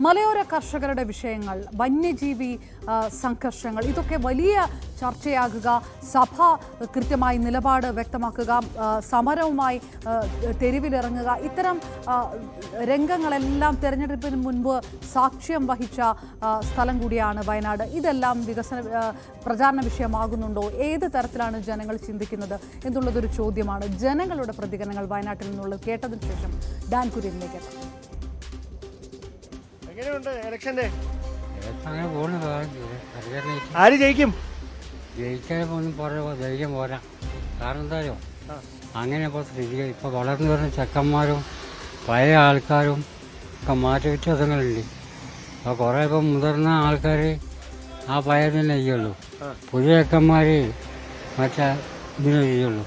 മലയോര കർഷകരുടെ വിഷയങ്ങൾ, വന്യജീവി സംഘർഷങ്ങൾ, ഇതൊക്കെ വലിയ ചർച്ചയാകുക, സഭ കൃത്യമായി നിലപാട് വ്യക്തമാക്കുക, സമരവുമായി തെരുവിലിറങ്ങുക, ഇത്തരം രംഗങ്ങളെല്ലാം തെരഞ്ഞെടുപ്പിന് മുൻപ് സാക്ഷ്യം വഹിച്ച സ്ഥലം കൂടിയാണ് വയനാട്. ഇതെല്ലാം പ്രചാരണ വിഷയമാകുന്നുണ്ടോ? ഏത് തരത്തിലാണ് ജനങ്ങൾ ചിന്തിക്കുന്നത് എന്നുള്ളതൊരു ചോദ്യമാണ്. ജനങ്ങളുടെ പ്രതികരണങ്ങൾ വയനാട്ടിൽ നിന്നുള്ളത് കേട്ടതിന് ശേഷം ഡാൻ കുര്യനിലേക്ക് എത്താം. ആര് ജയിക്കും? ജയിക്കാനൊന്നും ധൈര്യം പോരാ. കാരണം എന്തായാലും അങ്ങനെ ഇപ്പോൾ സ്ഥിതി ഇപ്പോൾ വളർന്നു വരുന്ന ചെക്കന്മാരും പഴയ ആൾക്കാരും ഒക്കെ മാറ്റ വ്യത്യാസങ്ങളുണ്ട്. അപ്പോൾ കുറേ ഇപ്പം മുതിർന്ന ആൾക്കാർ ആ പഴയ തന്നെ ചെയ്യുള്ളൂ. പുതിയ ചെക്കന്മാർ മറ്റേ ഇതിനെ ചെയ്യുള്ളൂ,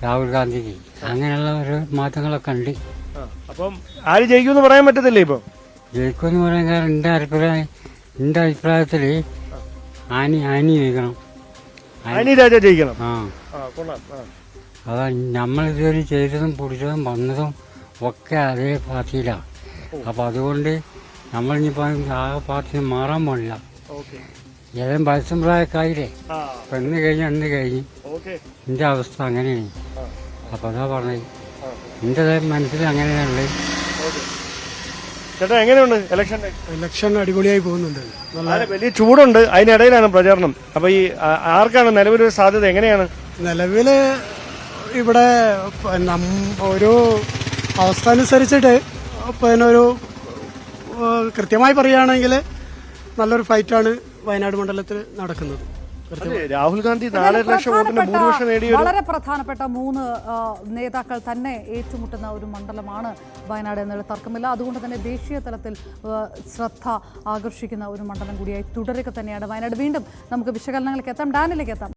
രാഹുൽ ഗാന്ധിക്ക്. അങ്ങനെയുള്ള ഒരു മാറ്റങ്ങളൊക്കെ ഉണ്ട്. അപ്പം ആര് ജയിക്കുമെന്ന് പറയാൻ പറ്റത്തില്ലേ? ഇപ്പം ജയിക്കുമെന്ന് പറയാൻ കാരണം എൻ്റെ അഭിപ്രായത്തിൽ ആനി ജയിക്കണം. ആനി രാജ ജയിക്കണം. അതാ നമ്മളിതുവരെ ചെയ്തതും പിടിച്ചതും വന്നതും ഒക്കെ അതേ പാർട്ടിയിലാണ്. അപ്പം അതുകൊണ്ട് നമ്മളിനിപ്പോൾ ആ പാർട്ടിയിൽ മാറാൻ പാടില്ല. ഏതും പരിസംപ്രായക്കായില്ലേ, അപ്പം എന്ന് കഴിഞ്ഞ് എൻ്റെ അവസ്ഥ അങ്ങനെയാണ്. അപ്പം അതാ പറഞ്ഞത്, എൻ്റെ മനസ്സിൽ അങ്ങനെയാണുള്ളത്. ചേട്ടാ, എങ്ങനെയുണ്ട് ഇലക്ഷൻ? അടിപൊളിയായി പോകുന്നുണ്ട്. വലിയ ചൂടുണ്ട്, അതിനിടയിലാണ് പ്രചാരണം. അപ്പൊ ഈ ആർക്കാണ് നിലവിലൊരു സാധ്യത? എങ്ങനെയാണ് നിലവില് ഇവിടെ ഒരു അവസ്ഥ അനുസരിച്ചിട്ട് പിന്നെ ഒരു കൃത്യമായി പറയുകയാണെങ്കിൽ നല്ലൊരു ഫൈറ്റാണ് വയനാട് മണ്ഡലത്തിൽ നടക്കുന്നത്. രാഹുൽ ഗാന്ധി 4 ലക്ഷം വോട്ടിന് ഭൂരിപക്ഷം നേടിയ വളരെ പ്രധാനപ്പെട്ട 3 നേതാക്കൾ തന്നെ ഏറ്റുമുട്ടുന്ന ഒരു മണ്ഡലമാണ് വയനാട് എന്നുള്ള തർക്കമില്ല. അതുകൊണ്ട് തന്നെ ദേശീയ തലത്തിൽ ശ്രദ്ധ ആകർഷിക്കുന്ന ഒരു മണ്ഡലം കൂടിയായി തുടരുക തന്നെയാണ് വയനാട്. വീണ്ടും നമുക്ക് വിശകലനങ്ങളിലേക്ക് എത്താം, ഡാനിലേക്ക് എത്താം.